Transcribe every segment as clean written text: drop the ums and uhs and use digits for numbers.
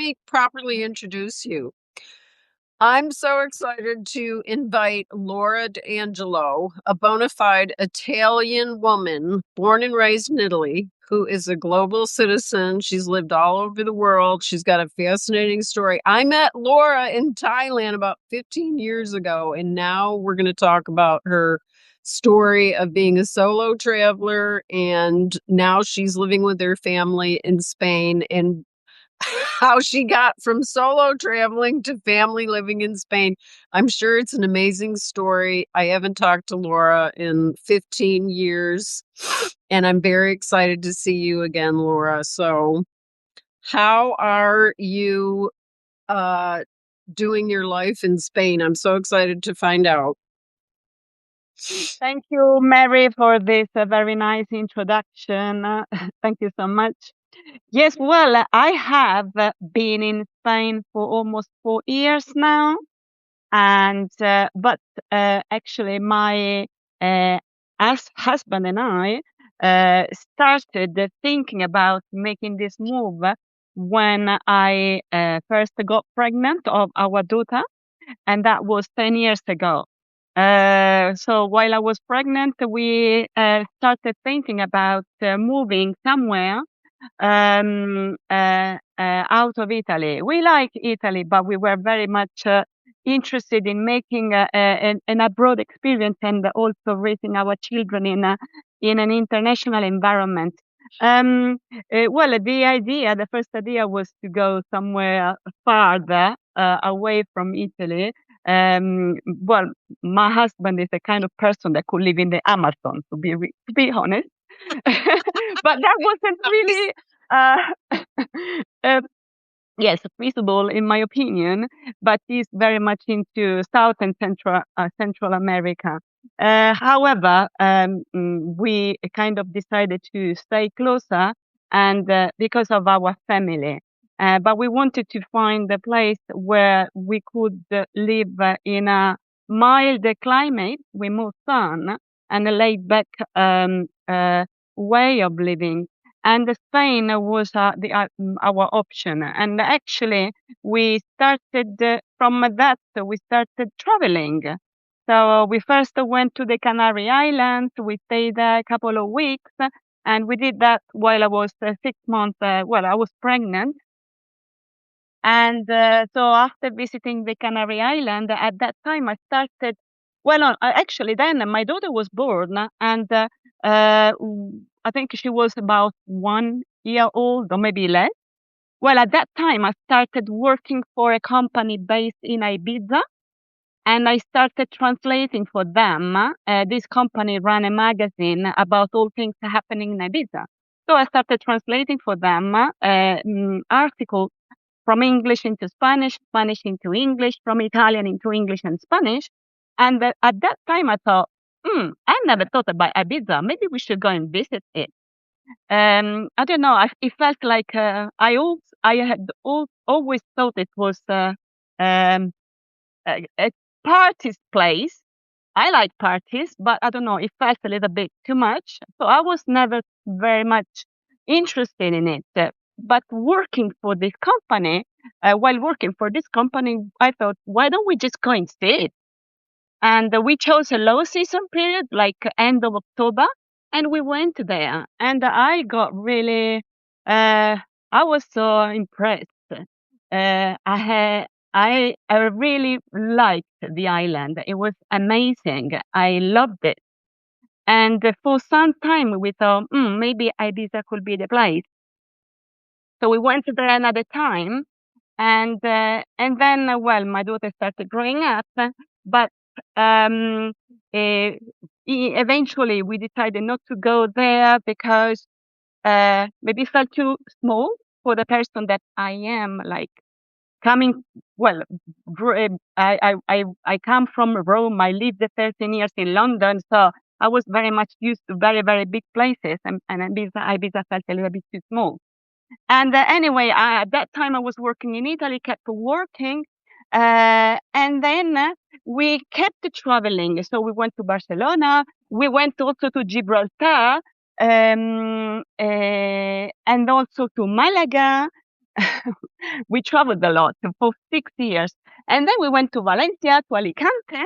me properly introduce you. I'm so excited to invite Laura D'Angelo, a bona fide Italian woman born and raised in Italy, who is a global citizen. She's lived all over the world. She's got a fascinating story. I met Laura in Thailand about 15 years ago, and now we're going to talk about her story of being a solo traveler, and now she's living with her family in Spain, and how she got from solo traveling to family living in Spain. I'm sure it's an amazing story. I haven't talked to Laura in 15 years, and I'm very excited to see you again, Laura. So, how are you doing your life in Spain? I'm so excited to find out. Thank you, Mary, for this very nice introduction. Thank you so much. Yes, well, I have been in Spain for almost 4 years now, and but actually, my husband and I started thinking about making this move when I first got pregnant of our daughter, and that was 10 years ago. So while I was pregnant, we started thinking about moving somewhere out of Italy. We like Italy, but we were very much interested in making an abroad experience and also raising our children in an international environment. Well, the first idea was to go somewhere farther away from Italy. Well, my husband is the kind of person that could live in the Amazon, to be honest. But that wasn't really, uh, yes, feasible in my opinion. But he's very much into South and Central America. However, we kind of decided to stay closer, and because of our family. But we wanted to find a place where we could live in a mild climate with more sun and a laid back way of living. And Spain was our option. And actually, we started from that, we started traveling. So we first went to the Canary Islands. We stayed there a couple of weeks, and we did that while I was 6 months. Well, I was pregnant, and so after visiting the Canary Island, at that time I started. Well, no, actually, then my daughter was born, and I think she was about 1 year old or maybe less. Well, at that time, I started working for a company based in Ibiza, and I started translating for them. This company ran a magazine about all things happening in Ibiza. So I started translating for them articles from English into Spanish, Spanish into English, from Italian into English and Spanish. And at that time, I thought, I never thought about Ibiza. Maybe we should go and visit it. I don't know. It felt like I had always thought it was um, a party's place. I like parties, but I don't know. It felt a little bit too much, so I was never very much interested in it. But working for this company, while working for this company, I thought, why don't we just go and see it? And we chose a low season period, like end of October, and we went there. And I got really, I was so impressed. I really liked the island. It was amazing. I loved it. And for some time, we thought, maybe Ibiza could be the place. So we went there another time, and then well, my daughter started growing up, but um, eventually we decided not to go there because maybe it felt too small for the person that I am. Like coming, well, I come from Rome. I lived 13 years in London, so I was very much used to very, very big places, and Ibiza felt a little bit too small. And anyway, at that time I was working in Italy, kept working, and then we kept traveling. So we went to Barcelona, we went also to Gibraltar, and also to Malaga. we traveled a lot for 6 years. And then we went to Valencia, to Alicante,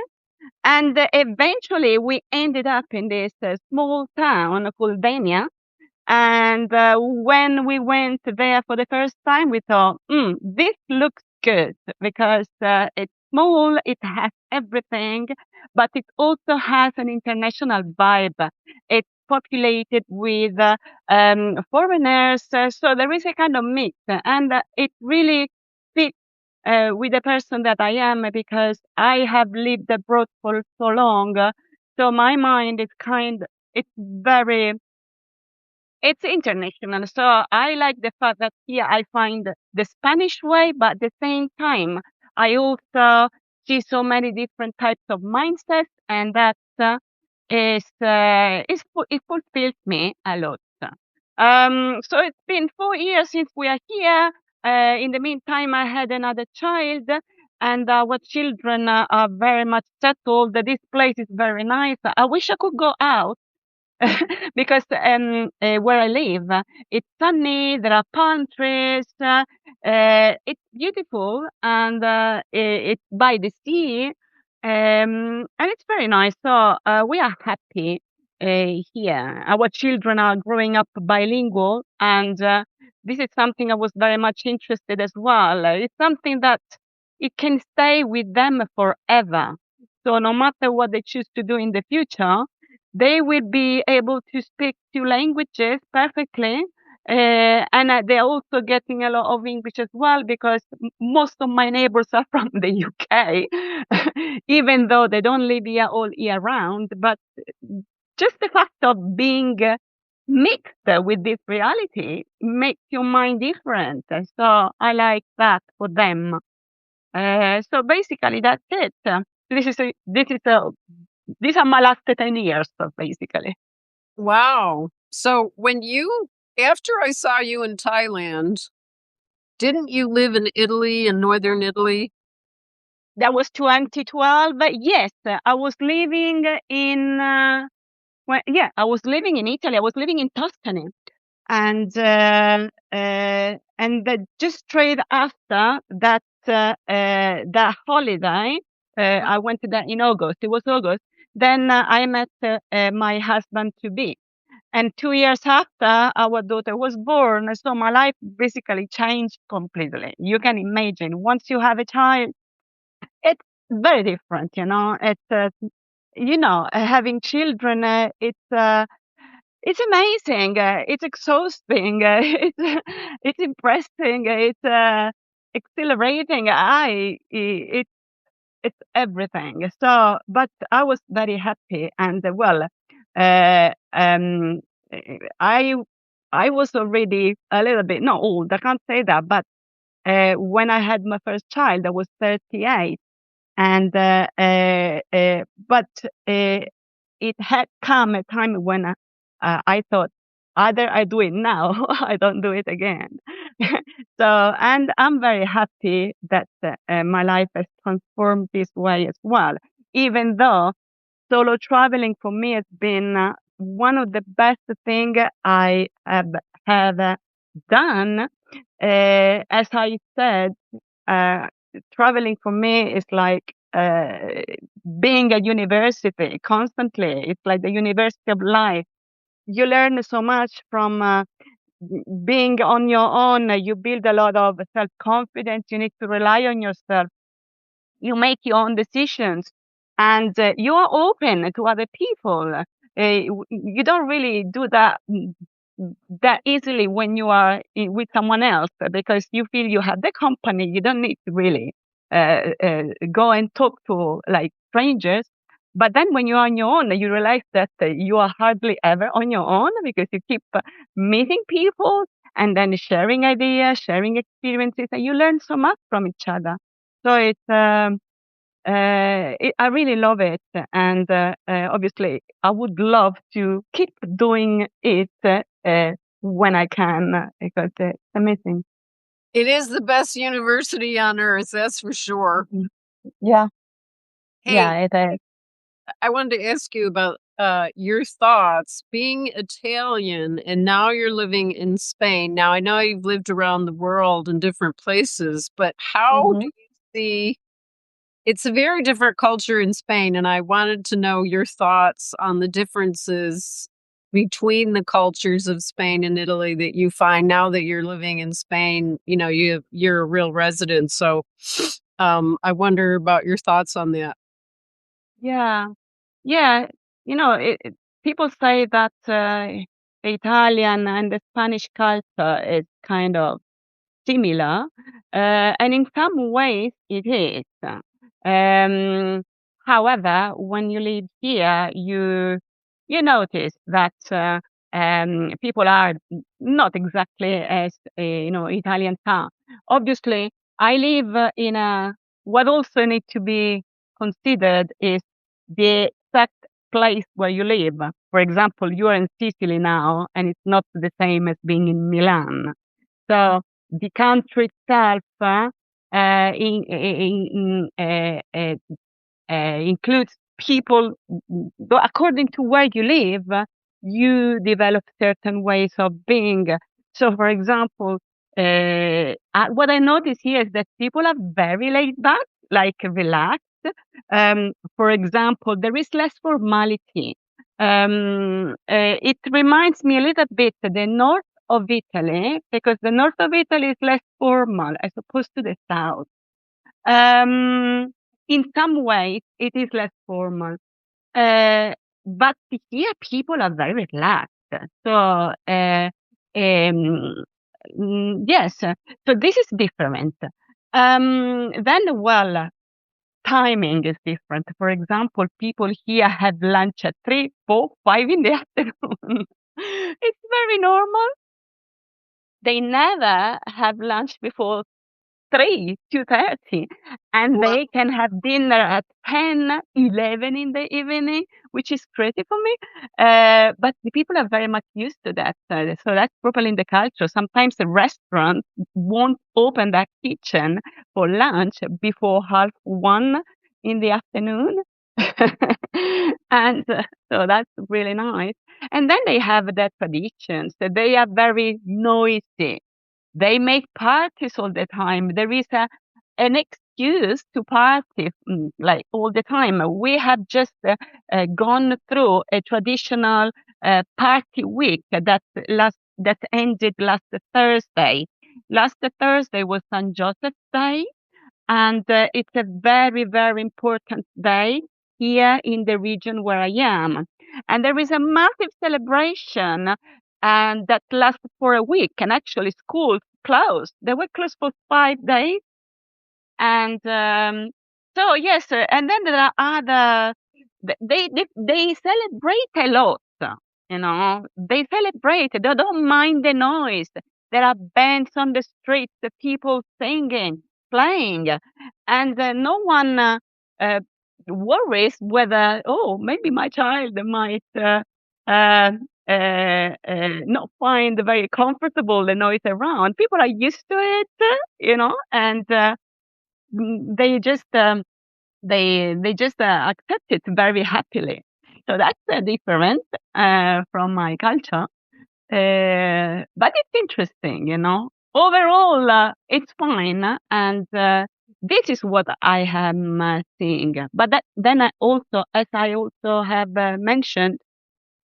and eventually we ended up in this small town called Denia. And when we went there for the first time, we thought, this looks good because it's small, it has everything, but it also has an international vibe. It's populated with foreigners, so there is a kind of mix, and it really fits with the person that I am because I have lived abroad for so long. So my mind is it's very it's international. So I like the fact that here I find the Spanish way, but at the same time, I also see so many different types of mindsets, and that it fulfills me a lot. So it's been 4 years since we are here. In the meantime, I had another child, and our children are very much settled. This place is very nice. I wish I could go out because where I live, it's sunny. There are palm trees. It's beautiful, and it's by the sea, and it's very nice. So we are happy here. Our children are growing up bilingual, and this is something I was very much interested as well. It's something that it can stay with them forever. So no matter what they choose to do in the future, they will be able to speak two languages perfectly. And they're also getting a lot of English as well because most of my neighbors are from the UK, even though they don't live here all year round. But just the fact of being mixed with this reality makes your mind different. So I like that for them. So basically, that's it. These are my last 10 years, basically. Wow. So after I saw you in Thailand, didn't you live in Italy, in northern Italy? That was 2012. Yes, I was living I was living in Italy. I was living in Tuscany. And just straight after that holiday, I went to that in August. It was August. Then I met my husband to be. And 2 years after, our daughter was born. So my life basically changed completely. You can imagine once you have a child, it's very different, you know. Having children, it's amazing. It's exhausting. It's impressing. It's exhilarating. It's everything. So, but I was very happy, and uh, um, I I was already a little bit not old. I can't say that, but when I had my first child, I was 38, and but it had come a time when I thought either I do it now or I don't do it again. So, and I'm very happy that my life has transformed this way as well. Even though solo traveling for me has been one of the best thing I have done. As I said, uh, traveling for me is like being a university constantly. It's like the university of life. You learn so much from being on your own. You build a lot of self confidence. You need to rely on yourself. You make your own decisions, and you are open to other people. You don't really do that easily when you are with someone else because you feel you have the company. You don't need to really go and talk to like strangers. But then when you're on your own, you realize that you are hardly ever on your own because you keep meeting people and then sharing ideas, sharing experiences, and you learn so much from each other. So I really love it, and obviously, I would love to keep doing it when I can because it's amazing. It is the best university on earth, that's for sure. Mhm. Yeah, Hey, yeah, it is. I wanted to ask you about your thoughts being Italian and now you're living in Spain. Now, I know you've lived around the world in different places, but how do Mhm. you see it's a very different culture in Spain, and I wanted to know your thoughts on the differences between the cultures of Spain and Italy that you find now that you're living in Spain. You know, you're a real resident, so I wonder about your thoughts on that. Yeah. Yeah, people say that the Italian and the Spanish culture is kind of similar, and in some ways it is. Um, However, when you live here, you notice that people are not exactly as Italians are. Obviously, I live in a what also need to be considered is the exact place where you live. For example, you are in Sicily now, and it's not the same as being in Milan. So the country itself includes people, according to where you live, you develop certain ways of being. So, for example, what I notice here is that people are very laid back, like relaxed. For example, there is less formality. It reminds me a little bit the north of Italy, because the north of Italy is less formal as opposed to the south. Um, in some ways, it is less formal. Uh, but here, people are very relaxed. So, yes, so this is different. Then, well, timing is different. For example, people here have lunch at 3, 4, 5 in the afternoon. It's very normal. They never have lunch before 3, 2:30, and Wow. they can have dinner at 10, 11 in the evening, which is crazy for me. But the people are very much used to that. So that's probably in the culture. Sometimes the restaurant won't open their kitchen for lunch before 1:30 in the afternoon. And so that's really nice. And then they have their traditions. They are very noisy. They make parties all the time. There is an excuse to party like all the time. We have just gone through a traditional party week that ended last Thursday. Last Thursday was St. Joseph's Day, and it's a very, very important day here in the region where I am. And there is a massive celebration and that lasted for a week, and actually schools closed. They were closed for 5 days. And so yes, and then there are other. They celebrate a lot. They celebrate. They don't mind the noise. There are bands on the streets, the people singing, playing, and no one uh, worries whether maybe my child might uh, not find very comfortable the noise around. People are used to it, and they just accept it very happily. So that's different from my culture, but it's interesting. Overall, it's fine, and this is what I am seeing. But then as I also have mentioned,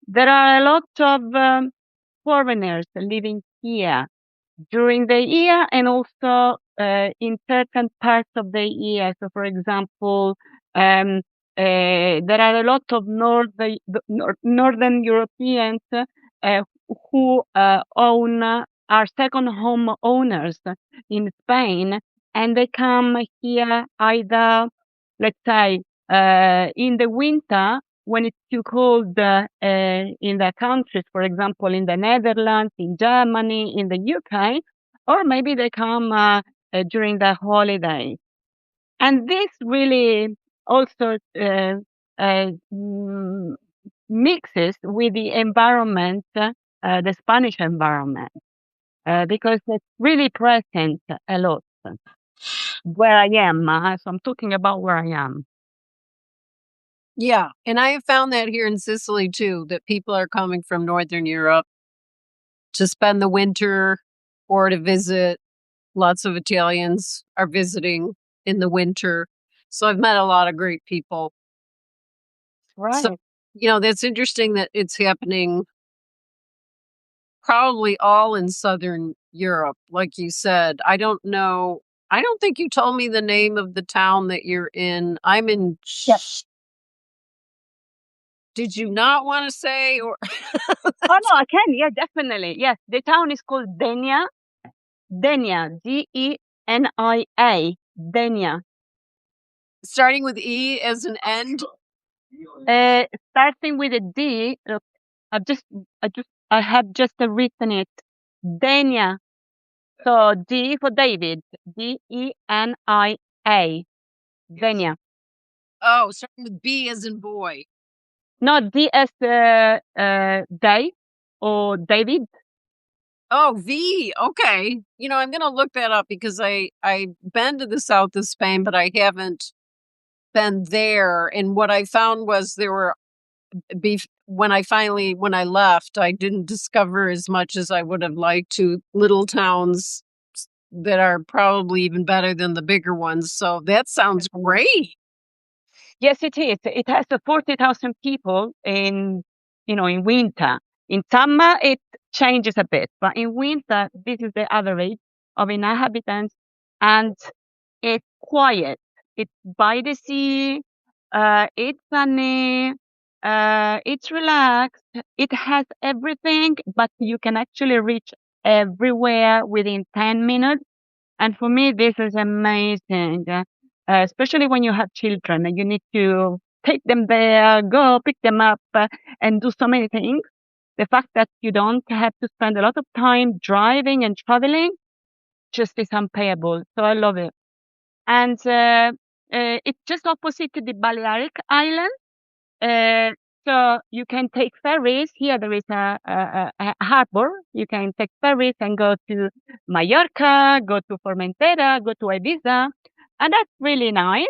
there are a lot of foreigners living here during the year and also in certain parts of the year. So, for example, there are a lot of Northern Europeans who are second home owners in Spain, and they come here either, let's say, in the winter when it's too cold in the countries, for example, in the Netherlands, in Germany, in the UK, or maybe they come during the holidays. And this really also uh, mm, mixes with the environment, the Spanish environment, because it's really present a lot where I am. So I'm talking about where I am. Yeah, and I have found that here in Sicily too, that people are coming from Northern Europe to spend the winter or to visit. Lots of Italians are visiting in the winter. So I've met a lot of great people. So, Right. that's interesting that it's happening probably all in Southern Europe, like you said. I don't know. I don't think you told me the name of the town that you're in. I'm in. Yes. Did you not want to say or Oh no, I can. Yeah, definitely. Yes, the town is called Denia. Denia, Denia, Denia. starting with E as an end? Starting with a D. Look, I have just written it. Denia. So D for David. Denia. Denia. Oh, starting with B as in boy. Not D as Dave or David. Oh, V. Okay. I'm gonna look that up because I've been to the south of Spain, but I haven't been there. And what I found was there were when I left, I didn't discover as much as I would have liked to little towns that are probably even better than the bigger ones. So that sounds great. Yes, it is. It has 40,000 people in winter. In summer, it changes a bit, but in winter, this is the average of inhabitants, and it's quiet. It's by the sea. It's sunny. It's relaxed. It has everything, but you can actually reach everywhere within 10 minutes. And for me, this is amazing, especially when you have children and you need to take them there, go pick them up, and do so many things. The fact that you don't have to spend a lot of time driving and traveling just is unpayable. So I love it. And it's just opposite to the Balearic Island. Uh, so you can take ferries. Here there is a harbor. You can take ferries and go to Mallorca, go to Formentera, go to Ibiza. And that's really nice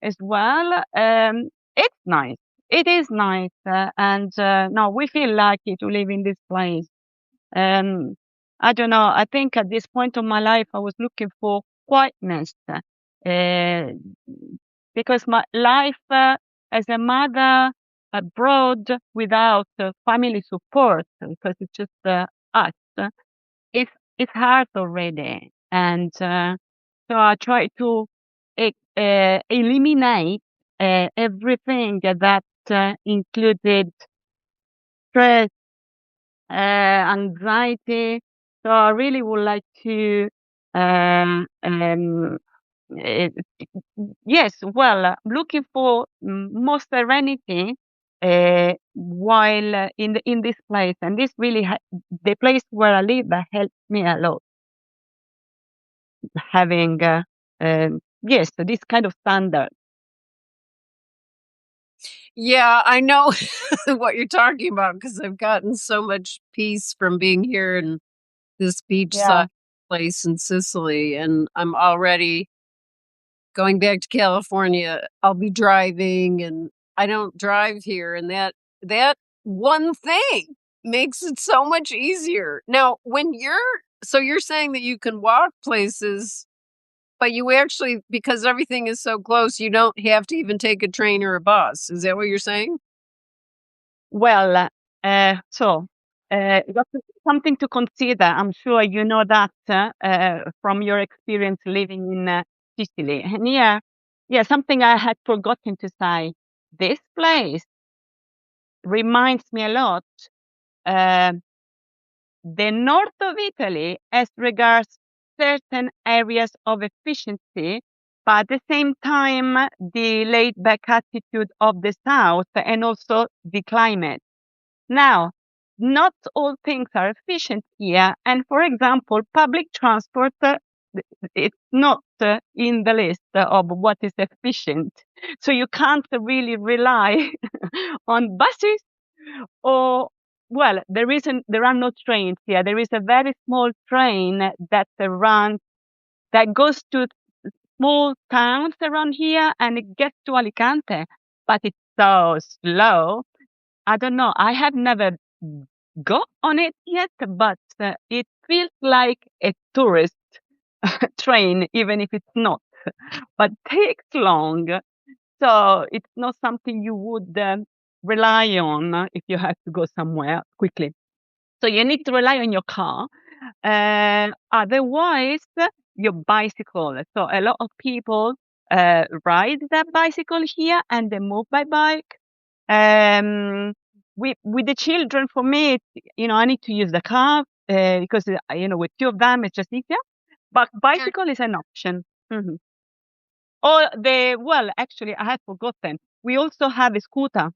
as well. It's nice. It is nice. And no, we feel lucky to live in this place. Um, I don't know. I think at this point of my life, I was looking for quietness because my life as a mother abroad without family support, because it's just us, it's it's hard already. And so I try to eliminate everything that included stress, anxiety. So I really would like to, uh, yes, well, looking for more serenity while in this place, and this really the place where I live helped me a lot. Having yes, this kind of standard. Yeah, I know what you're talking about because I've gotten so much peace from being here in this Yeah. beachside place in Sicily, and I'm already going back to California. I'll be driving, and I don't drive here, and that one thing makes it so much easier. Now, you're saying that you can walk places, but you actually, because everything is so close, you don't have to even take a train or a bus. Is that what you're saying? Well, so that's something to consider. I'm sure you know that from your experience living in Sicily. And yeah, something I had forgotten to say. This place reminds me a lot uh, the north of Italy as regards certain areas of efficiency, but at the same time, the laid back attitude of the south and also the climate. Now, not all things are efficient here. And for example, public transport, it's not in the list of what is efficient. So you can't really rely on buses or, well, there are no trains here. There is a very small train that that goes to small towns around here and it gets to Alicante, but it's so slow. I don't know. I have never got on it yet, but it feels like a tourist train, even if it's not, but takes long. So it's not something you would rely on if you have to go somewhere quickly. So you need to rely on your car. Otherwise, your bicycle. So a lot of people ride their bicycle here and they move by bike. With the children, for me, I need to use the car because with two of them, it's just easier. But Yeah. bicycle is an option. Hmm. Or well, actually, I had forgotten. We also have a scooter,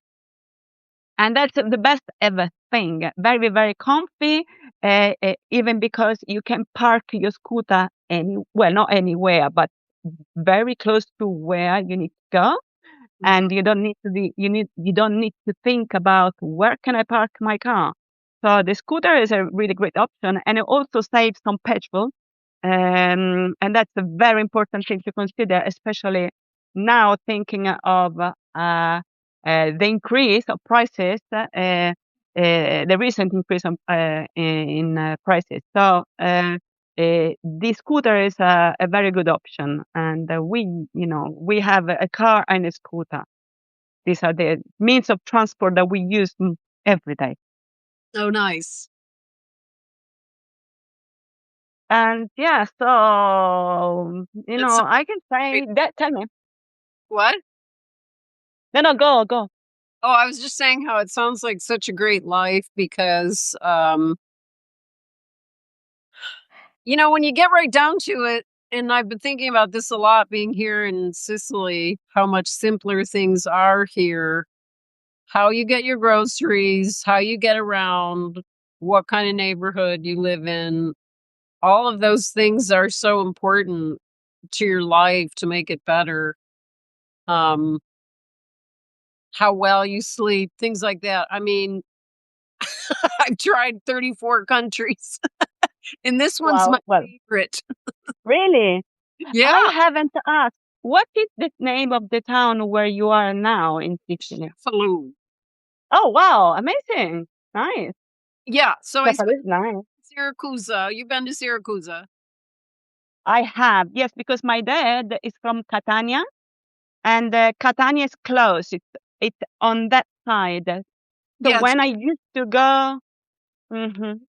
and that's the best ever thing. Very, very comfy, even because you can park your scooter well, not anywhere, but very close to where you need to go, Mhm. and you don't need to think about where can I park my car. So the scooter is a really great option, and it also saves some petrol, and that's a very important thing to consider, especially now thinking of the increase of prices, the recent increase in prices. So the scooter is a very good option, and we have a car and a scooter. These are the means of transport that we use every day. Oh, nice. And yeah, so That's so I can great. say that. Tell me. What? No, no, go, go. Oh, I was just saying how it sounds like such a great life because, when you get right down to it, and I've been thinking about this a lot being here in Sicily, how much simpler things are here, how you get your groceries, how you get around, what kind of neighborhood you live in. All of those things are so important to your life to make it better. Um, how well you sleep, things like that. I mean, I've tried 34 countries and this one's my Wow. Well, favorite. really, Yeah, I haven't asked. What is the name of the town where you are now in Sicily? Cefalù. Oh, wow. Amazing. Nice. Yeah, so I Definitely spent is nice. Syracuse. You've been to Syracuse. I have. Yes, because my dad is from Catania, and Catania is close. It's on that side. So Yeah, it's when I used to go, mhm,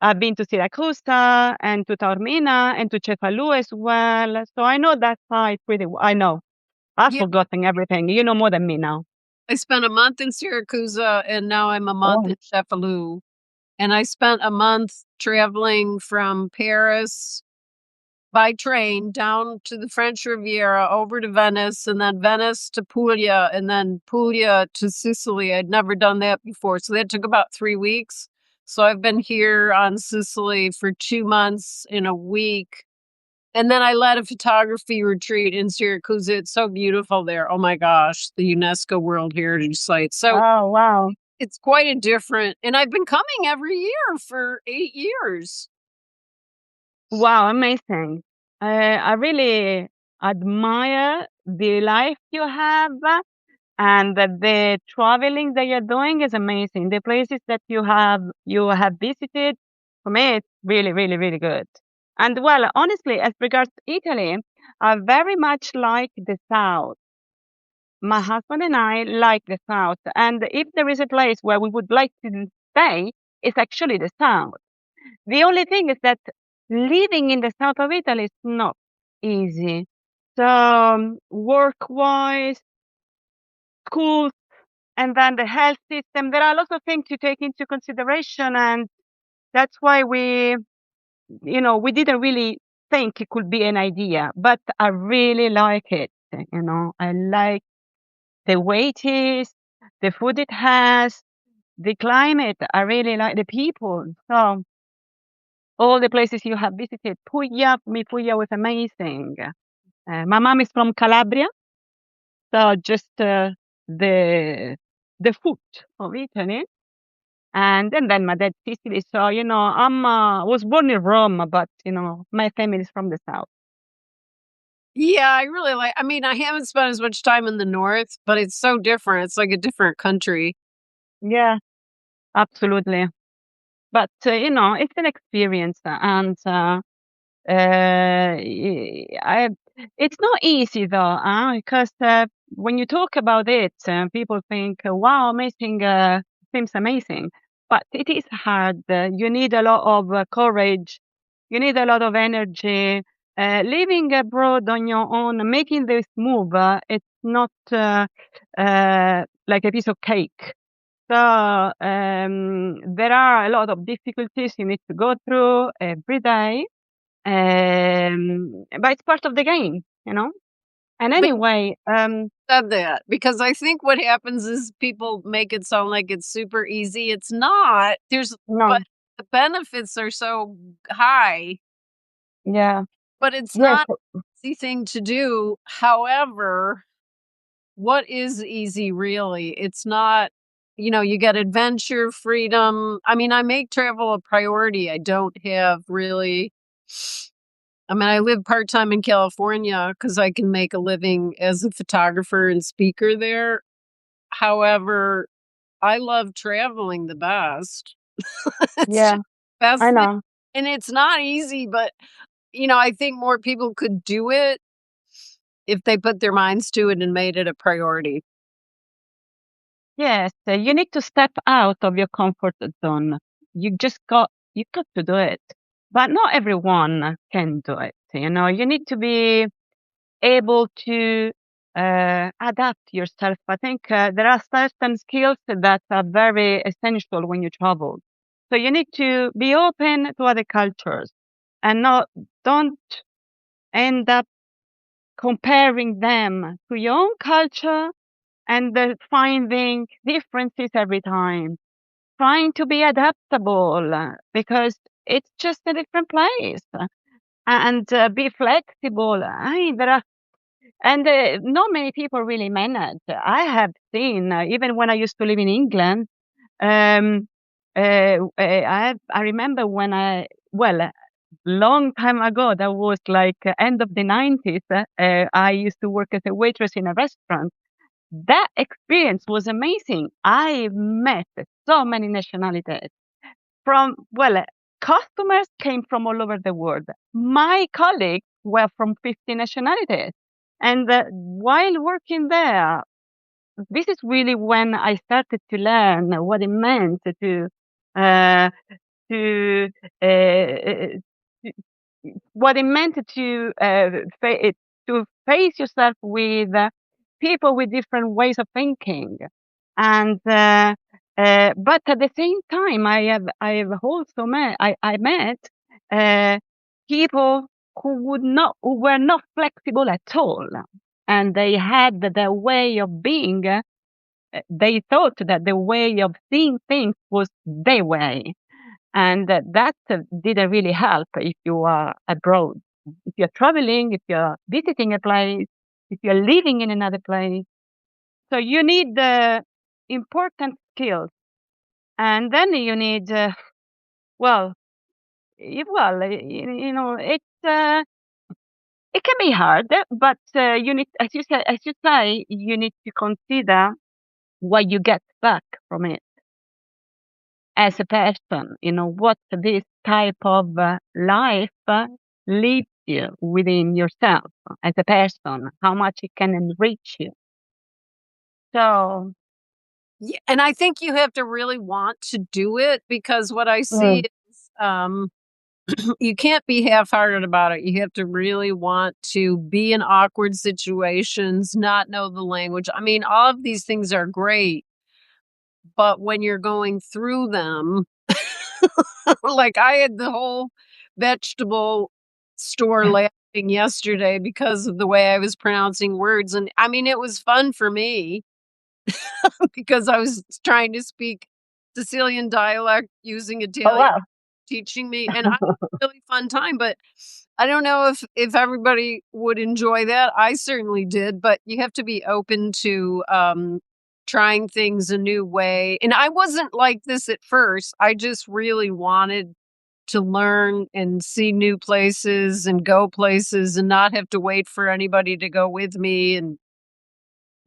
I've been to Syracuse and to Taormina and to Cefalù as well. So I know that side pretty well. I know. I've yeah. forgotten everything. You know more than me now. I spent a month in Syracuse and now I'm a month in Oh, Cefalù. And I spent a month traveling from Paris by train down to the French Riviera, over to Venice, and then Venice to Puglia, and then Puglia to Sicily. I'd never done that before. So that took about 3 weeks. So I've been here on Sicily for 2 months in a week. And then I led a photography retreat in Syracuse. It's so beautiful there. Oh my gosh, the UNESCO World Heritage Site. So oh, wow. it's quite a different, and I've been coming every year for 8 years. Wow, amazing. I really admire the life you have, and that the traveling that you're doing is amazing. The places that you have visited, for me, it's really, really, really good. And well, honestly, as regards Italy, I very much like the south. My husband and I like the south, and if there is a place where we would like to stay, it's actually the south. The only thing is that living in the south of Italy is not easy. So, work-wise, schools, and then the health system, there are lots of things to take into consideration, and that's why we didn't really think it could be an idea. But I really like it. I like the way it is, the food it has, the climate. I really like the people. So all the places you have visited. Puglia, for me, Puglia was amazing. My mom is from Calabria, so just the the food of Italy, and then my dad Sicily. So I'm was born in Rome, but my family is from the south. Yeah, I really like, I mean, I haven't spent as much time in the North, but it's so different. It's like a different country. Yeah, absolutely. But it's an experience, and I it's not easy though, because when you talk about it, people think, "Wow, amazing! Seems amazing," but it is hard. You need a lot of courage. You need a lot of energy. Living abroad on your own, making this move, it's not like a piece of cake. So there are a lot of difficulties you need to go through every day, but it's part of the game. And They anyway, said that because I think what happens is people make it sound like it's super easy. It's not. But no, the benefits are so high, yeah, but it's yes, not an easy thing to do. However, what is easy really? It's not, you get adventure, freedom. I mean, I make travel a priority. I don't have really, I mean, I live part time in California because I can make a living as a photographer and speaker there. However, I love traveling the best. It's yeah, just the I best thing. know. And it's not easy, but I think more people could do it if they put their minds to it and made it a priority. Yes, you need to step out of your comfort zone. You got to do it, but not everyone can do it. You need to be able to adapt yourself. I think there are certain skills that are very essential when you travel. So you need to be open to other cultures and not don't end up comparing them to your own culture and finding differences every time. Trying to be adaptable because it's just a different place and be flexible. I mean, there are and not many people really manage. I have seen, even when I used to live in England, um, I remember when long time ago, that was like end of the 90s, I used to work as a waitress in a restaurant. That experience was amazing. I met so many nationalities customers came from all over the world. My colleagues were from 50 nationalities. And while working there, this is really when I started to learn what it meant uh, to, uh, what it meant to face yourself with people with different ways of thinking, and but at the same time, I have also met uh, people who were not flexible at all, and they had their way of being. They thought that the way of seeing things was their way, and that didn't really help if you are abroad. If you're traveling, if you're visiting a place, if you're living in another place. So you need important skills. And then you need, well, it can be hard, but you need, as you say, you need to consider what you get back from it as a person, what this type of life leaves you within yourself as a person, how much it can enrich you. So, Yeah, and I think you have to really want to do it because what I see mm, is you can't be half-hearted about it. You have to really want to be in awkward situations, not know the language. I mean, all of these things are great, but when you're going through them, like I had the whole vegetable store laughing yesterday because of the way I was pronouncing words. And I mean, it was fun for me because I was trying to speak Sicilian dialect using oh Italian wow. teaching me, and I had a really fun time, but I don't know if everybody would enjoy that. I certainly did, but you have to be open to trying things a new way. And I wasn't like this at first. I just really wanted to learn and see new places and go places and not have to wait for anybody to go with me. And,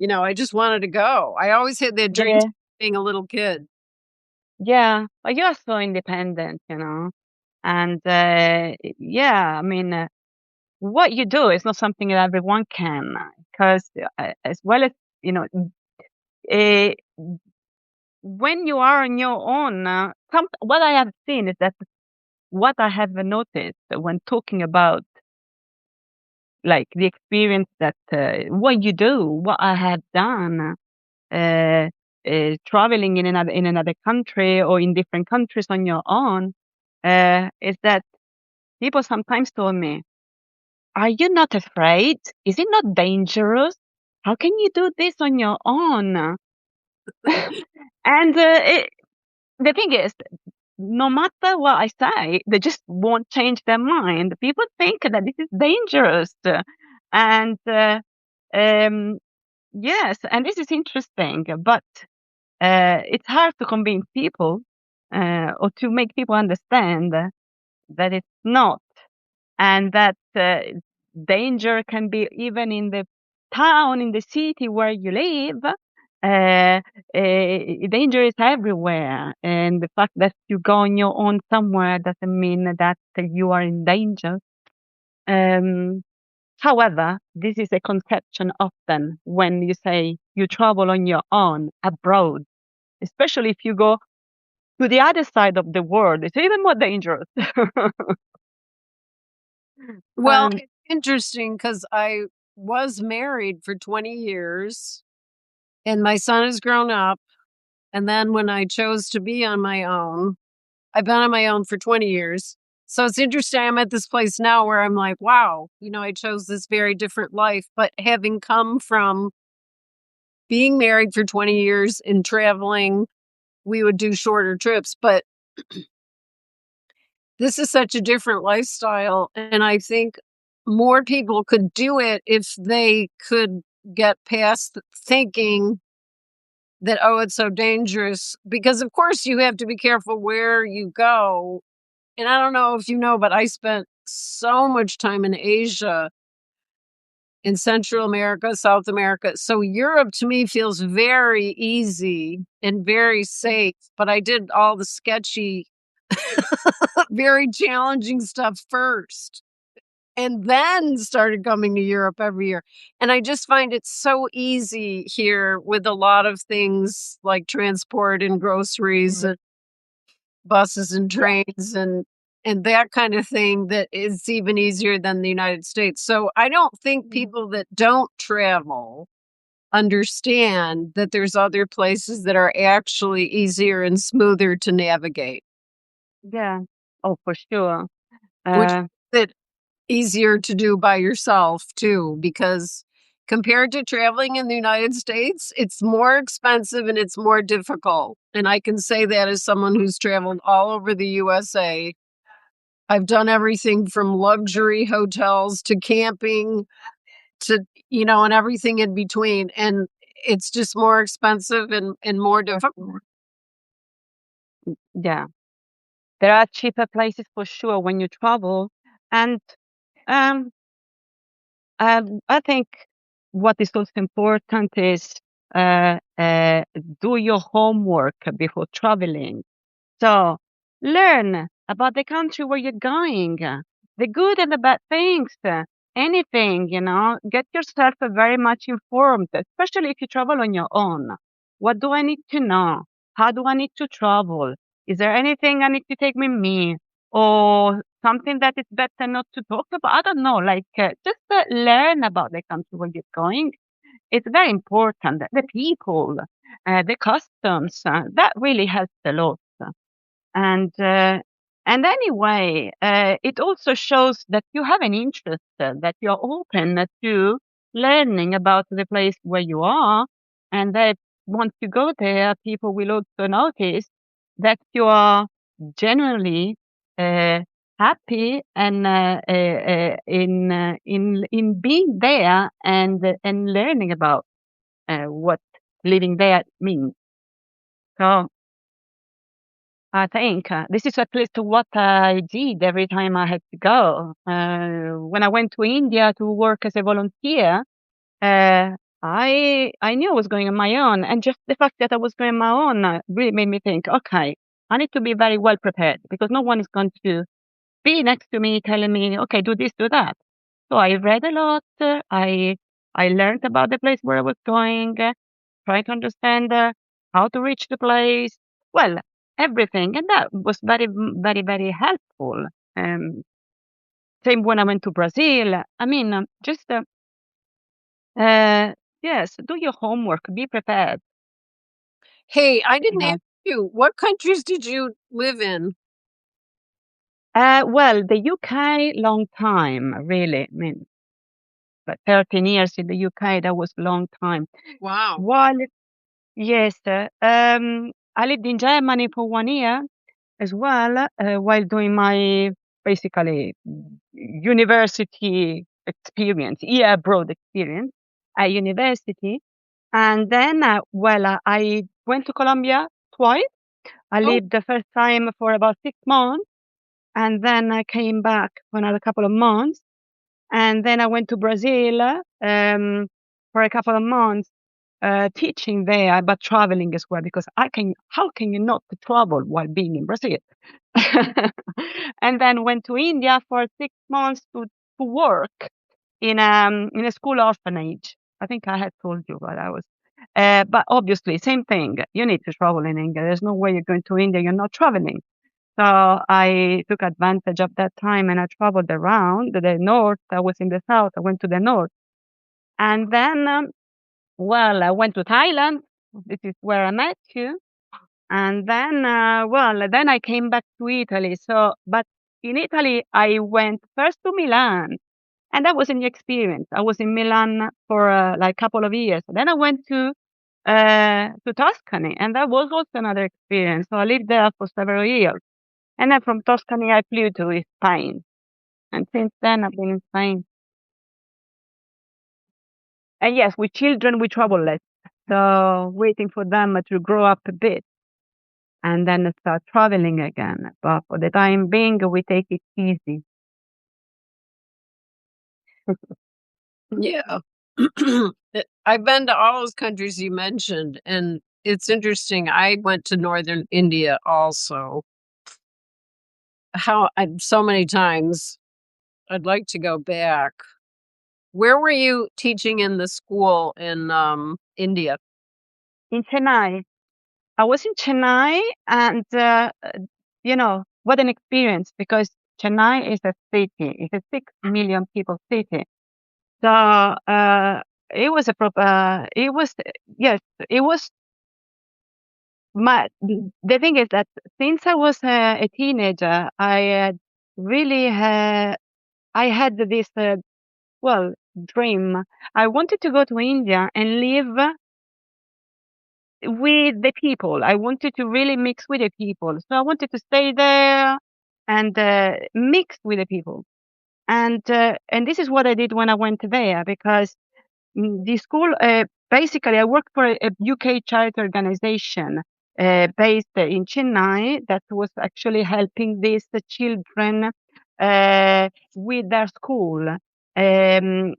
I just wanted to go. I always had that dream Yeah, since being a little kid. yeah. But you're so independent, and yeah, I mean, what you do is not something that everyone can, because as well as you know, uh, when you are on your own, what I have seen is that what I have noticed when talking about like the experience that what you do, what I have done, uh, traveling in another country or in different countries on your own, is that people sometimes told me, "Are you not afraid? Is it not dangerous? How can you do this on your own?" And the thing is, no matter what I say, they just won't change their mind. People think that this is dangerous, and um, yes, and this is interesting, but it's hard to convince people or to make people understand that it's not, and that danger can be even in the town, in the city where you live. Danger is everywhere, and the fact that you go on your own somewhere doesn't mean that you are in danger. Um, However, this is a conception often when you say you travel on your own abroad, especially if you go to the other side of the world. It's even more dangerous. Well, And it's interesting because I was married for 20 years and my son has grown up. And then when I chose to be on my own, I've been on my own for 20 years. So it's interesting. I'm at this place now where I'm like, wow, I chose this very different life. But having come from being married for 20 years and traveling, we would do shorter trips. But this is such a different lifestyle. And I think more people could do it if they could get past thinking that, oh, it's so dangerous. Because, of course, you have to be careful where you go. And I don't know if you know, but I spent so much time in Asia, in Central America, South America. So Europe to me feels very easy and very safe. But I did all the sketchy, very challenging stuff first. And then started coming to Europe every year. And I just find it so easy here with a lot of things like transport and groceries mm, and buses and yeah, trains and that kind of thing that is even easier than the United States. So I don't think mm, people that don't travel understand that there's other places that are actually easier and smoother to navigate, yeah. Oh, for sure. which Uh, is it easier to do by yourself too, because compared to traveling in the United States, it's more expensive and it's more difficult. And I can say that as someone who's traveled all over the USA. I've done everything from luxury hotels to camping to, and everything in between. And it's just more expensive and more for difficult. sure. Yeah, there are cheaper places for sure when you travel, and um, I think what is also important is uh, uh, do your homework before traveling. So learn about the country where you're going, the good and the bad things, anything, get yourself very much informed, especially if you travel on your own. What do I need to know? How do I need to travel? Is there anything I need to take with me? Or something that is better not to talk about? I don't know, like just learn about the country where you're going. It's very important. The people, the customs, that really helps a lot. And anyway, it also shows that you have an interest, that you're open to learning about the place where you are, and that once you go there, people will also notice that you are genuinely uh, happy and in being there and learning about what living there means. So I think this is at least what I did every time I had to go. When I went to India to work as a volunteer, uh, I knew I was going on my own, and just the fact that I was going on my own really made me think, okay, I need to be very well prepared because no one is going to be next to me telling me, okay, do this, do that. So I read a lot. I learned about the place where I was going, trying to understand how to reach the place. Well, everything, and that was very, very helpful. Um, Same when I went to Brazil. I mean, just uh, yes, do your homework, be prepared. Hey, I didn't Yeah. ask you, what countries did you live in? Well, the UK, long time, really. I mean, but 13 years in the UK, that was a long time. Wow. While, yes, I lived in Germany for 1 year as well, while doing my basically university experience, year abroad experience at university. And then, I went to Colombia twice. I Oh, lived the first time for about 6 months, and then I came back for another couple of months. And then I went to Brazil for a couple of months, teaching there, but traveling as well, because how can you not travel while being in Brazil? And then went to India for 6 months to work in a school orphanage. I think I had told you what I was. But obviously, same thing. You need to travel in India. There's no way you're going to India, you're not traveling. So I took advantage of that time and I traveled around the north. I was in the south. I went to the north. And then, I went to Thailand. This is where I met you. And then, then I came back to Italy. So, but in Italy, I went first to Milan, and that was a new experience. I was in Milan for like a couple of years. Then I went to Tuscany, and that was also another experience. So I lived there for several years. And then from Tuscany, I flew to Spain. And since then, I've been in Spain. And yes, with children, we travel less. So waiting for them to grow up a bit and then start traveling again. But for the time being, we take it easy. yeah. I've been to all those countries you mentioned, and it's interesting. I went to northern India also. So many times. I'd like to go back. Where were you teaching in the school in India? In Chennai, I was in Chennai, and what an experience, because Chennai is a city. It's a 6 million people city. So it was a proper. It was yes. It was my. The thing is that since I was a teenager, really I had this dream. I wanted to go to India and live with the people. I wanted to really mix with the people. So I wanted to stay there and mix with the people. And this is what I did when I went there, because the school, basically, I worked for a UK charity organization based in Chennai that was actually helping these children with their school. And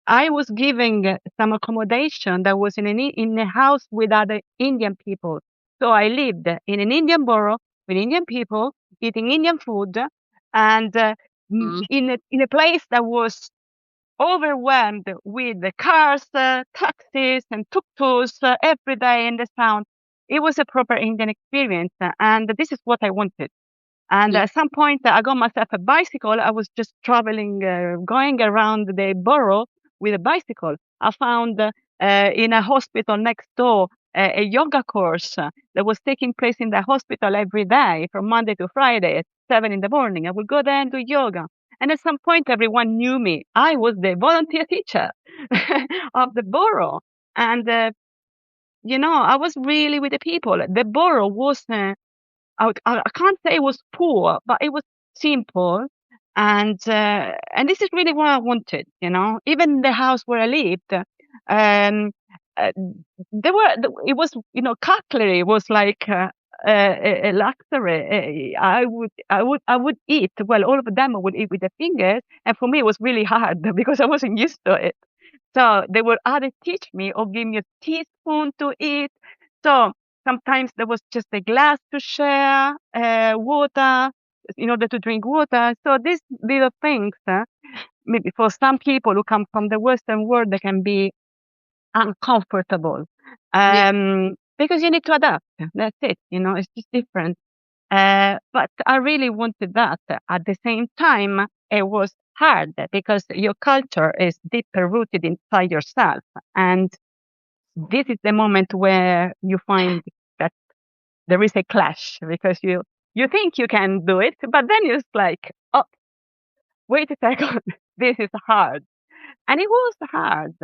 I was giving some accommodation that was in a house with other Indian people. So I lived in an Indian borough with Indian people, eating Indian food, and Mm. in a place that was overwhelmed with the cars, taxis, and tuk-tuks every day in the sound. It was a proper Indian experience, and this is what I wanted. And Yeah. at some point, I got myself a bicycle. I was just traveling, going around the borough with a bicycle. I found in a hospital next door a yoga course that was taking place in the hospital every day from Monday to Friday at 7 in the morning. I would go there and do yoga. And at some point, everyone knew me. I was the volunteer teacher of the borough. And, I was really with the people. The borough was I can't say it was poor, but it was simple, and this is really what I wanted. Even the house where I lived, uh, there were it was, cutlery was like a luxury. I would eat, well, all of them I would eat with the fingers, and for me it was really hard because I wasn't used to it. So they would either teach me or give me a teaspoon to eat. So sometimes there was just a glass to share, water in order to drink water. So these little things, maybe for some people who come from the Western world, they can be uncomfortable, Yeah. because you need to adapt. That's it. It's just different. But I really wanted that. At the same time, it was hard because your culture is deeper rooted inside yourself. And this is the moment where you find that there is a clash because you think you can do it, but then it's like, oh, wait a second, this is hard. And it was hard.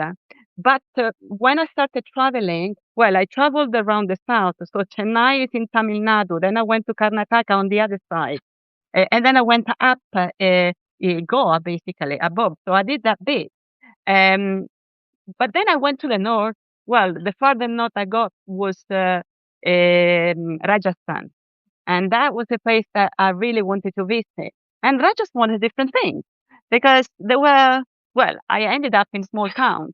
But when I started traveling, well, I traveled around the south. So Chennai is in Tamil Nadu. Then I went to Karnataka on the other side. And then I went up Goa, basically, above. So I did that bit. Um, but then I went to the north. Well, the farther north I got was Rajasthan. And that was a place that I really wanted to visit. And Rajasthan was a different thing because there were, well, I ended up in small towns.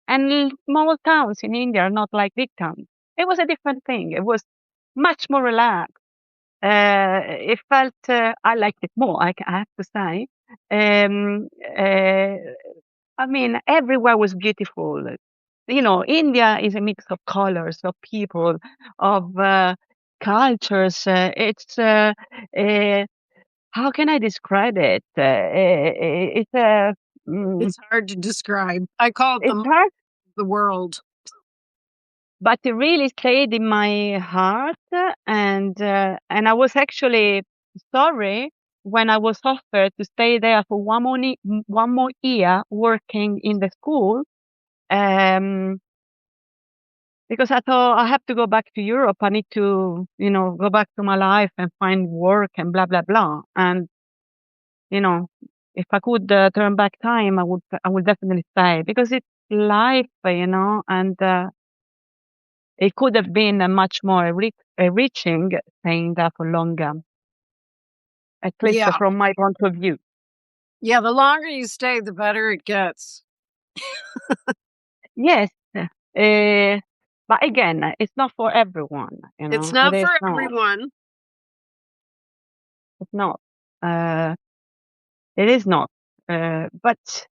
And small towns in India are not like big towns. It was a different thing. It was much more relaxed. It felt, I liked it more, I have to say. Um, uh, I mean, everywhere was beautiful. India is a mix of colors, of people, of cultures. Uh, how can I describe it? It's It's hard to describe. I call it it's the hard, the world. but it really stayed in my heart, and I was actually sorry when I was offered to stay there for one more year working in the school, um, because I thought I have to go back to Europe. I need to, go back to my life and find work and blah blah blah. And you know, if I could turn back time, I would definitely stay because it's life, and it could have been a much more enriching staying there for longer, at least Yeah. from my point of view. Yeah. The longer you stay, the better it gets. Yes, but again, it's not for everyone. It's It not is for not. everyone. It's not. Uh, it is not. But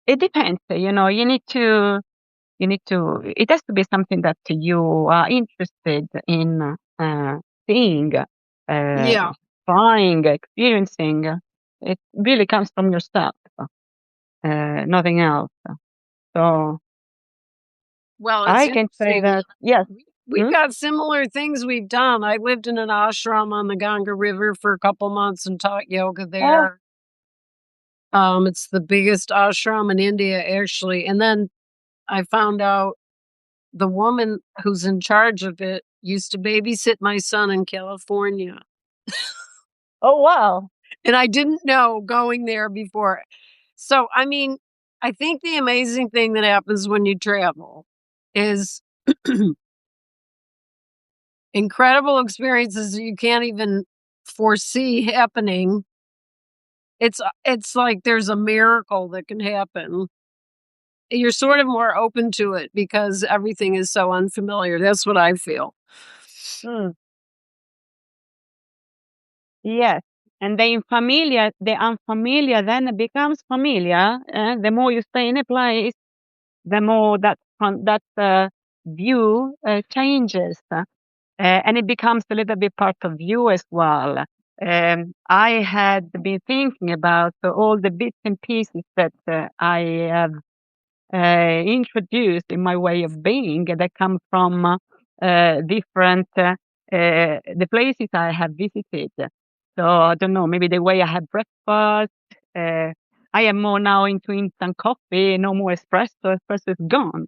it depends. It has to be something that you are interested in seeing, Yeah. trying, experiencing. It really comes from yourself, nothing else. So Well, it's I can say interesting. that, yes. We've Hmm? got similar things we've done. I lived in an ashram on the Ganga River for a couple months and taught yoga Oh, there. It's the biggest ashram in India, actually. And then I found out the woman who's in charge of it used to babysit my son in California. oh, wow. And I didn't know going there before. So, I mean, I think the amazing thing that happens when you travel is incredible experiences that you can't even foresee happening. It's like there's a miracle that can happen. You're sort of more open to it because everything is so unfamiliar. That's what I feel. Mm, yes. And the unfamiliar then becomes familiar. The more you stay in a place, the more that view changes, and it becomes a little bit part of you as well. I had been thinking about all the bits and pieces that I have introduced in my way of being that come from different the places I have visited. So I don't know, maybe the way I have breakfast. Uh, I am more now into instant coffee, no more espresso. Espresso is gone.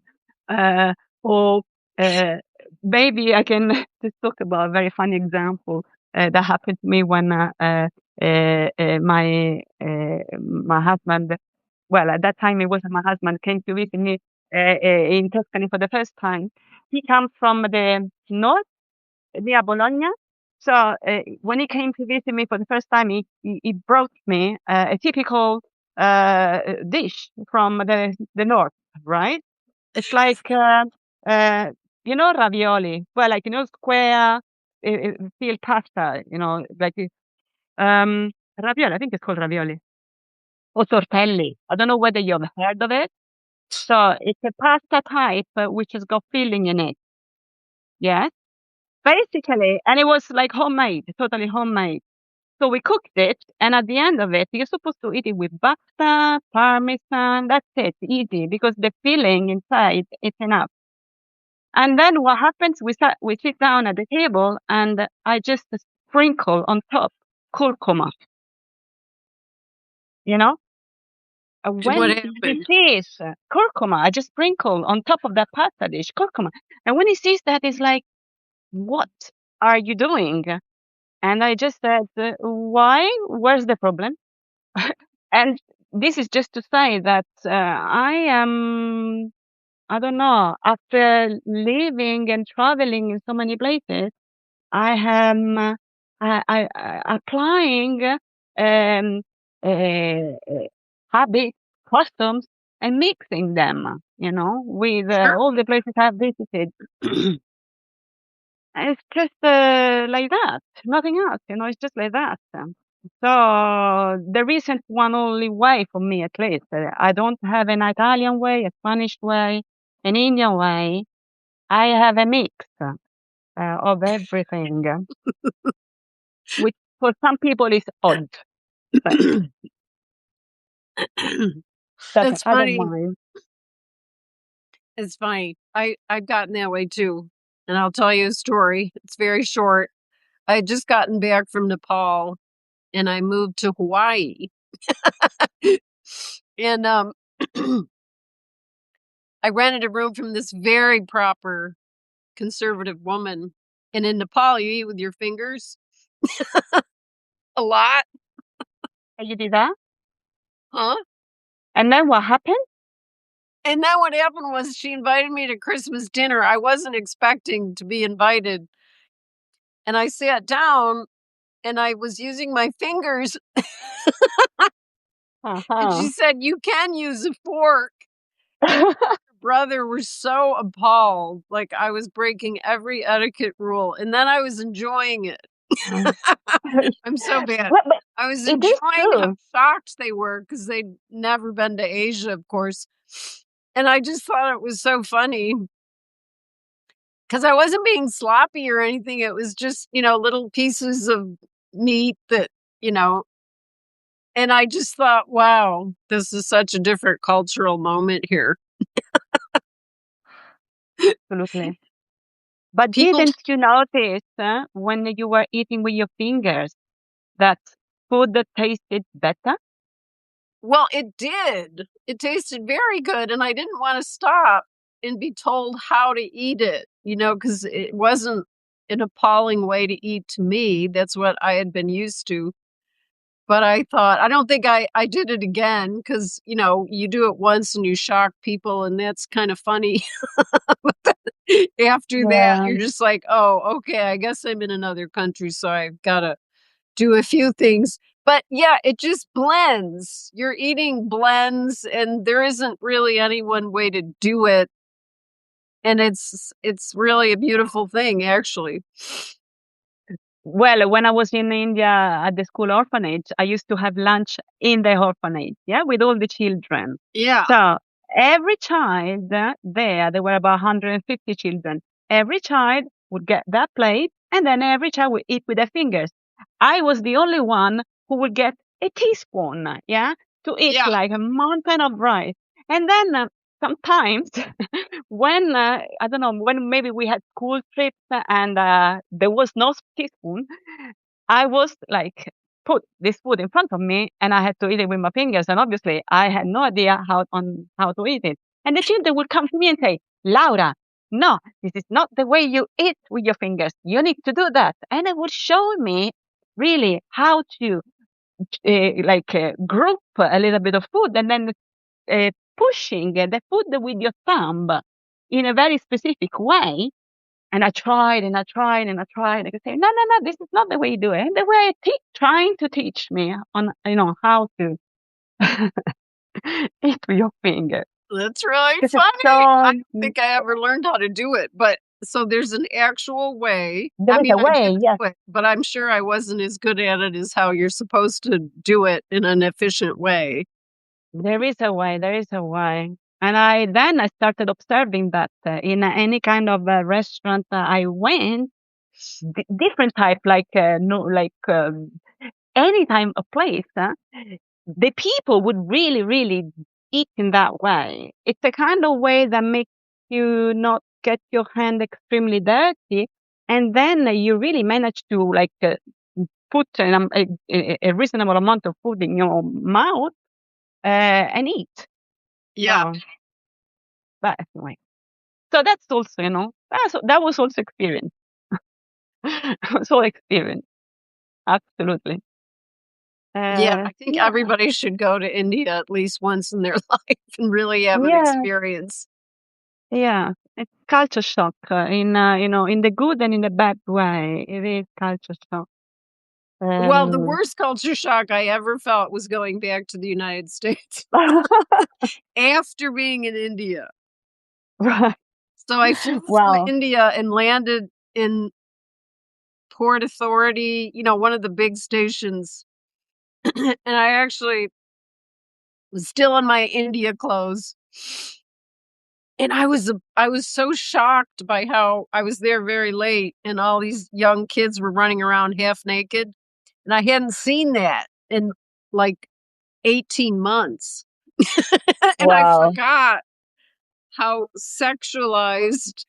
Uh, or uh, maybe I can just talk about a very funny example that happened to me when my husband, well, at that time it wasn't my husband, came to visit me. in Tuscany for the first time. He comes from the north near Bologna. So when he came to visit me for the first time, he brought me a typical dish from the north, right? It's like uh, ravioli, well, like square, filled pasta, like ravioli. I think it's called ravioli or tortelli. I don't know whether you've heard of it. So it's a pasta type which has got filling in it. Yes, basically, and it was like homemade, totally homemade. So we cooked it, and at the end of it, you're supposed to eat it with pasta, parmesan. That's it, easy, because the filling inside is enough. And then what happens? We sit down at the table, and I just sprinkle on top curcuma. You know, And what when he happened? sees curcuma, I just sprinkle on top of that pasta dish curcuma, and when he sees that, he's like, "What are you doing?" And I just said, "Why? Where's the problem?" And this is just to say that I am, I don't know, after living and traveling in so many places, I am applying um, habits, customs, and mixing them, with Sure. all the places I've visited. It's just like that, nothing else, it's just like that. So there isn't one only way for me, at least. I don't have an Italian way, a Spanish way, an Indian way. I have a mix of everything, which for some people is odd, but That's I don't funny. mind. It's funny. I've gotten that way too. And I'll tell you a story. It's very short. I had just gotten back from Nepal and I moved to Hawaii. And I rented a room from this very proper conservative woman. And in Nepal, you eat with your fingers a lot, And you did that? huh? And then what happened? And then what happened was she invited me to Christmas dinner. I wasn't expecting to be invited. And I sat down and I was using my fingers. And she Uh-huh. said, "You can use a fork." And her brother was so appalled. Like I was breaking every etiquette rule. And then I was enjoying it. I'm so bad. Well, but I was it is enjoying how true. shocked they were because they'd never been to Asia, of course. And I just thought it was so funny because I wasn't being sloppy or anything. It was just, little pieces of meat that, you know, and I just thought, wow, this is such a different cultural moment here. Absolutely. But People, didn't you notice when you were eating with your fingers that food that tasted better? well, it did. It tasted very good. And I didn't want to stop and be told how to eat it, because it wasn't an appalling way to eat to me. That's what I had been used to. But I thought, I don't think I did it again because, you do it once and you shock people, and that's kind of funny. After that, Yeah, you're just like, oh, okay, I guess I'm in another country, so I've got to do a few things. But yeah, it just blends. Your eating blends, and there isn't really any one way to do it. And it's really a beautiful thing, actually. well, when I was in India at the school orphanage, I used to have lunch in the orphanage, yeah, with all the children. Yeah, So every child there were about 150 children. Every child would get that plate, and then every child would eat with their fingers. I was the only one who would get a teaspoon, yeah, to eat yeah, like a mountain of rice. And then sometimes when I don't know, when maybe we had school trips and there was no teaspoon, I was like put this food in front of me and I had to eat it with my fingers. And obviously, I had no idea how to eat it. And the children would come to me and say, "Laura, no, this is not the way you eat with your fingers. You need to do that." And it would show me really how to group a little bit of food and then uh, pushing the food with your thumb in a very specific way. And I tried and I tried and I tried. I could say, no, no, no, this is not the way you do it. And they were trying to teach me on, how to eat with your finger. That's really Because it's funny. I so, don't think I ever learned how to do it, but so there's an actual way. there I is mean, a I did way, yes. do it, but I'm sure I wasn't as good at it as how you're supposed to do it in an efficient way. There is a way, there is a way. And I started observing that in any kind of restaurant I went, different type, like, no, like, any time of place, the people would really, really eat in that way. It's a kind of way that makes you not get your hand extremely dirty, and then you really manage to, like, put a reasonable amount of food in your mouth and eat. Yeah. So, but anyway, so that's also, that was also experience. It was all experience, absolutely. Yeah, I think Yeah, everybody should go to India at least once in their life and really have an yeah, experience. yeah. It's culture shock in the good and in the bad way. It is culture shock. Well, the Um, worst culture shock I ever felt was going back to the United States after being in India. right. So I flew from Wow. India and landed in Port Authority, one of the big stations. And I actually was still in my India clothes. And I was so shocked by how I was there very late and all these young kids were running around half naked. And I hadn't seen that in like 18 months. And I Wow. forgot how sexualized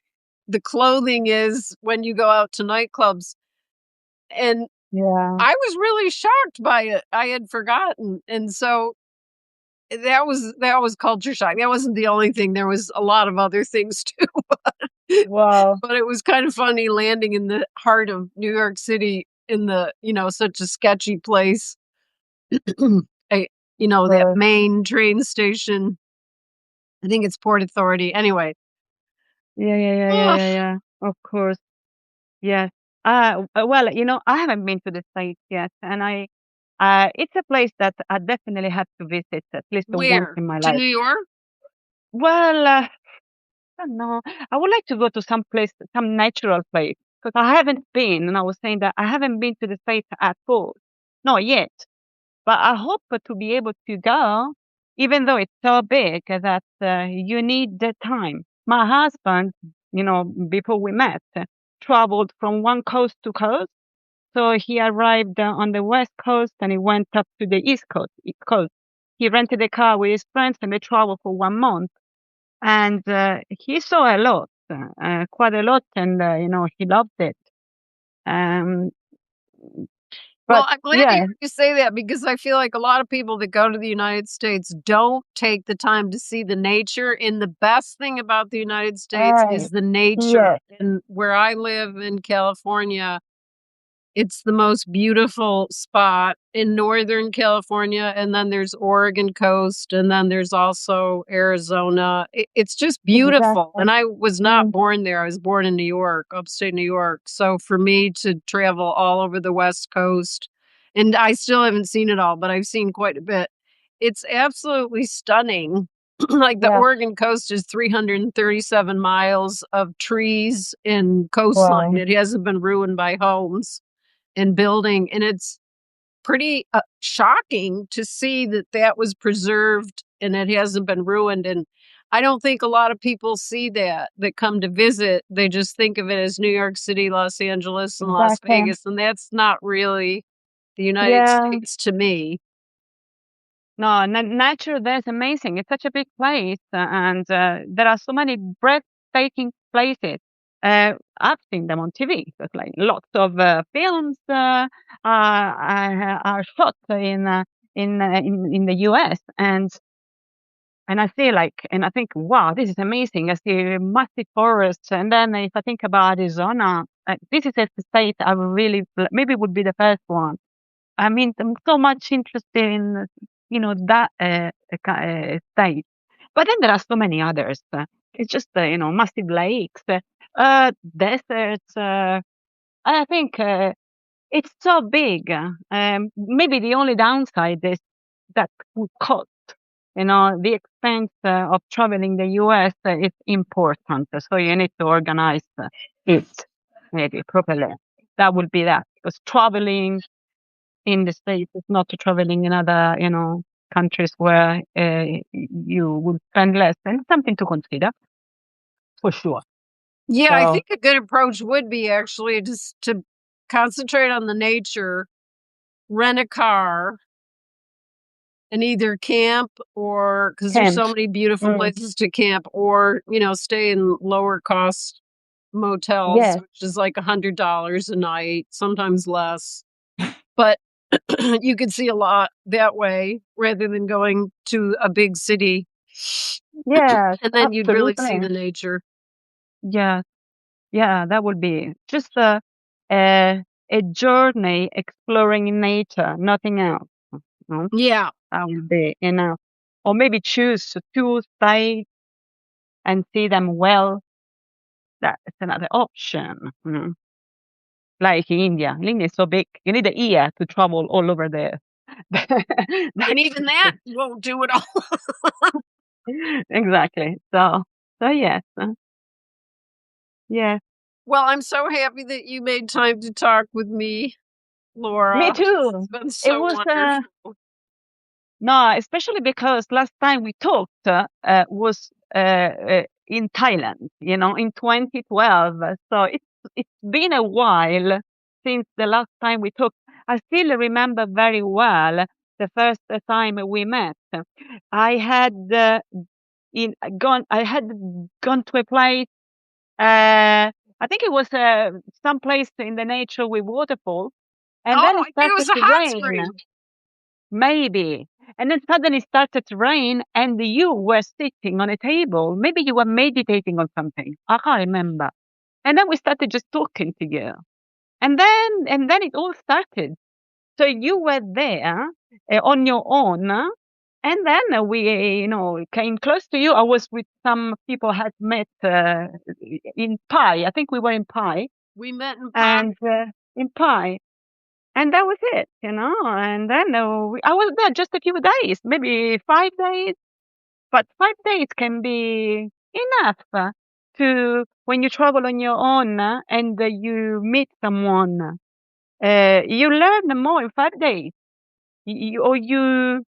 the clothing is when you go out to nightclubs. And Yeah. I was really shocked by it. I had forgotten. And so that was culture shock. That wasn't the only thing. There was a lot of other things too. Wow. But it was kind of funny landing in the heart of New York City in such a sketchy place. I, that Course. main train station. I think it's Port Authority. Anyway. Yeah, yeah, yeah, yeah, Ugh, yeah, yeah. Of course. Yes. Well, I haven't been to the States yet, and it's a place that I definitely have to visit at least once where? in my To life. New York? Well, I don't know. I would like to go to some place, some natural place, because I haven't been, and I was saying that I haven't been to the States at all. Not yet. But I hope to be able to go, even though it's so big that you need the time. My husband, before we met, traveled from one coast to coast. So he arrived on the west coast and he went up to the east coast. He rented a car with his friends and they traveled for 1 month. And he saw a lot, quite a lot, and he loved it. Um, Well, but I'm glad to hear yeah, you say that because I feel like a lot of people that go to the United States don't take the time to see the nature. And the best thing about the United States right, is the nature. yeah, And where I live in California, it's the most beautiful spot in Northern California, and then there's Oregon coast, and then there's also Arizona. It's just beautiful, exactly. and I was not Mm, born there. I was born in New York, upstate New York. So for me to travel all over the West Coast, and I still haven't seen it all, but I've seen quite a bit. It's absolutely stunning. Like the yeah, Oregon coast is 337 miles of trees and coastline. wow. It hasn't been ruined by homes and building. And it's pretty shocking to see that that was preserved and it hasn't been ruined. And I don't think a lot of people see that come to visit. They just think of it as New York City, Los Angeles, and Las Exactly. Vegas. And that's not really the United Yeah. States to me. No, nature there is amazing. It's such a big place, and there are so many breathtaking places. I've seen them on TV. There's like lots of films are shot in the US, and I see and I think, wow, this is amazing. I see massive forests, and then if I think about Arizona, this is a state I would really maybe would be the first one. I mean, I'm so much interested in, that state. But then there are so many others. It's just, massive lakes, deserts. I think it's so big. Maybe the only downside is that would cost. The expense of traveling the US is important, so you need to organize it maybe properly. That would be that. Because traveling in the States is not traveling in other, countries where you will spend less, and something to consider for sure. Yeah, I So, think a good approach would be actually just to concentrate on the nature, rent a car, and either camp or because there's camp. so many beautiful Mm, places to camp, or stay in lower cost motels, yes, which is like $100 a night, sometimes less. But you could see a lot that way rather than going to a big city, yes, and then you'd really see absolutely. the nature. Yeah, yeah, that would be just a journey exploring nature, nothing else. No, Yeah. that would be enough. Or maybe choose two states and see them well. That's another option. Like in India. India is so big. You need a year to travel all over the And the even that won't do it all. exactly. So yes. Yes. Well, I'm so happy that you made time to talk with me, Me Laura. It's too. been It so was wonderful. no, especially because last time we talked was in Thailand, in 2012. So it's been a while since the last time we talked. I still remember very well the first time we met. I had I had gone to a place. I think it was some place in the nature with waterfall, and then Oh, it I think it was started a to hot rain. spring. Maybe. And then suddenly it started to rain and you were sitting on a table. Maybe you were meditating on something. I can't remember. And then we started just talking to you. And then it all started. So you were there on your own. And then we, came close to you. I was with some people I had met in Pi. I think we were in Pi. We met in Pop. And in Pi. And that was it. And then I was there just a few days, maybe 5 days. But 5 days can be enough when you travel on your own and you meet someone. You learn more in 5 days. Or you,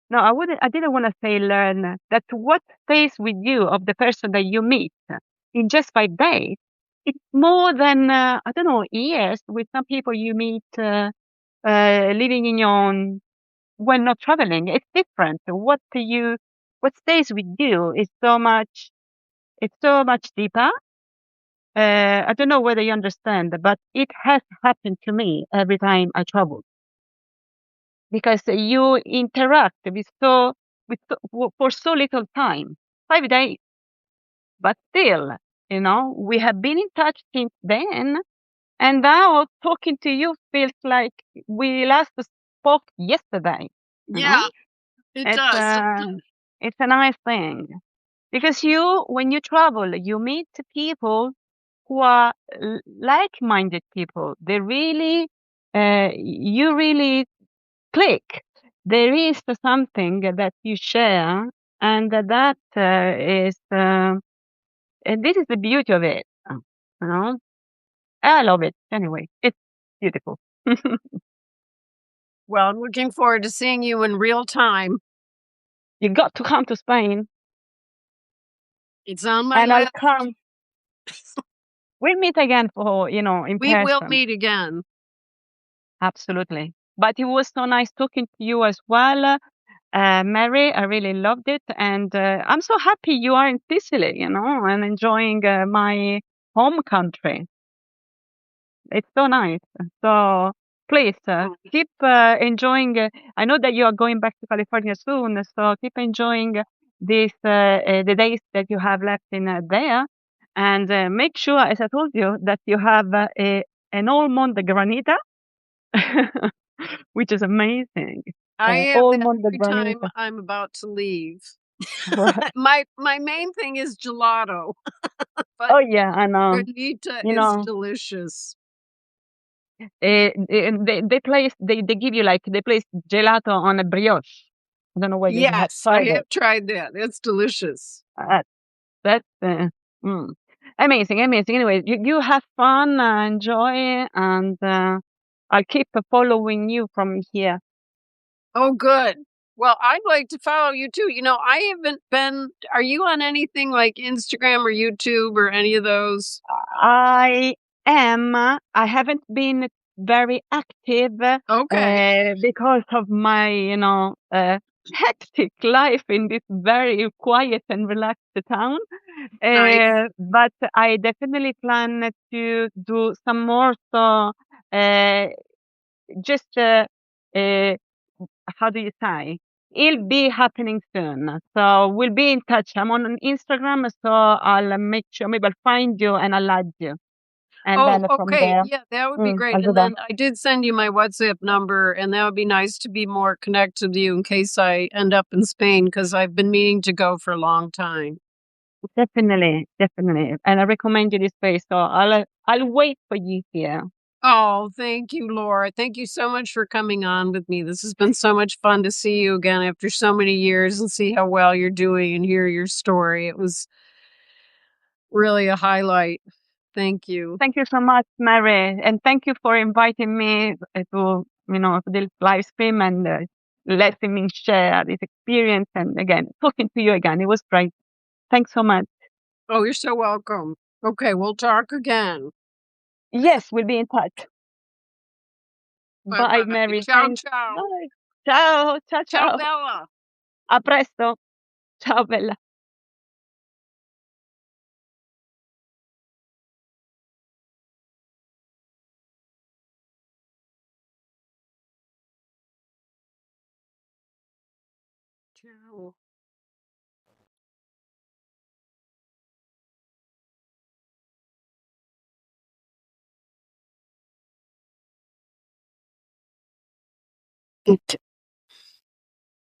no, I didn't want to say learn. That's what stays with you of the person that you meet in just 5 days. It's more than, I don't know, years with some people you meet. Living in your own when not traveling. It's different. What stays with you is it's so much deeper. I don't know whether you understand, but it has happened to me every time I travel because you interact for so little time, 5 days, but still, we have been in touch since then. And now talking to you feels like we last spoke yesterday, you know? Yeah, it It's does. it's a nice thing because when you travel, you meet people who are like-minded people. You really click. There is something that you share, and that is, and this is the beauty of it. You know, I love it. Anyway, it's beautiful. Well, I'm looking forward to seeing you in real time. You got to come to Spain, It's on my and I'll list. come. We'll meet again for, in We will person. meet again. Absolutely. But it was so nice talking to you as well, Mary. I really loved it. And I'm so happy you are in Sicily, and enjoying my home country. It's so nice. So please keep enjoying. I know that you are going back to California soon, so keep enjoying the days that you have left in there, and make sure, as I told you, that you have an almond granita, which is amazing. I have that Almond every time granita. I'm about to leave. Right. My main thing is gelato, but Oh yeah, and granita you is know, delicious. they place they give you like they place gelato on a brioche. I don't know whether you have Yes, I tried it. have tried that. It's delicious. Uh, that's mm, amazing, amazing. Anyway, you have fun, enjoy, and I'll keep following you from here. Oh, good. Well, I'd like to follow you too. I haven't been. Are you on anything like Instagram or YouTube or any of those? I am. I haven't been very active Okay, because of my, hectic life in this very quiet and relaxed town. nice. But I definitely plan to do some more. So, uh, just how do you say? It'll be happening soon. So we'll be in touch. I'm on Instagram, so I'll make sure maybe I'll find you and I'll add you. And Oh, then from okay. there, Yeah, that would be great. I'll do And that. then I did send you my WhatsApp number, and that would be nice to be more connected to you in case I end up in Spain because I've been meaning to go for a long time. Definitely, definitely. And I recommend you this place. So I'll wait for you here. Oh, thank you, Laura. Thank you so much for coming on with me. This has been so much fun to see you again after so many years and see how well you're doing and hear your story. It was really a highlight. Thank you. Thank you so much, Mary, and thank you for inviting me to this live stream and letting me share this experience. And again, talking to you again, it was great. Thanks so much. Oh, you're so welcome. Okay, we'll talk again. Yes, we'll be in touch. Bye Bye, bye. Mary. Ciao, Thanks. ciao. Bye. Ciao, ciao, Ciao, ciao. Bella. A presto. Ciao, Bella. Ciao.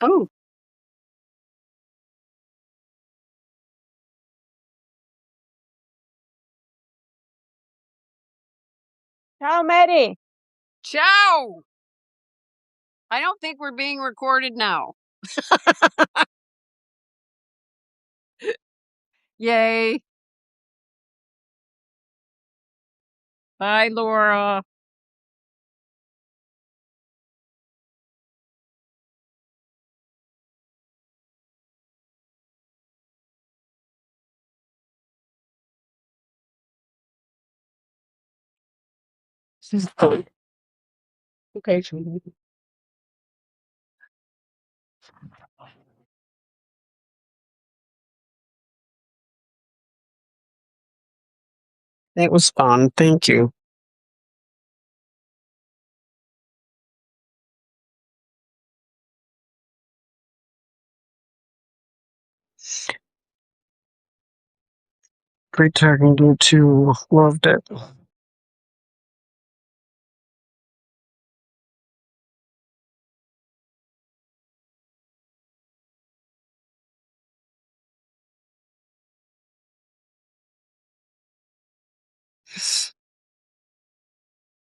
Oh, Ciao, Mary. ciao. I don't think we're being recorded now. Yay. Bye, Laura. This is fun. Okay. That was fun. Thank you. Great talking to you too. Loved it.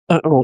Uh oh.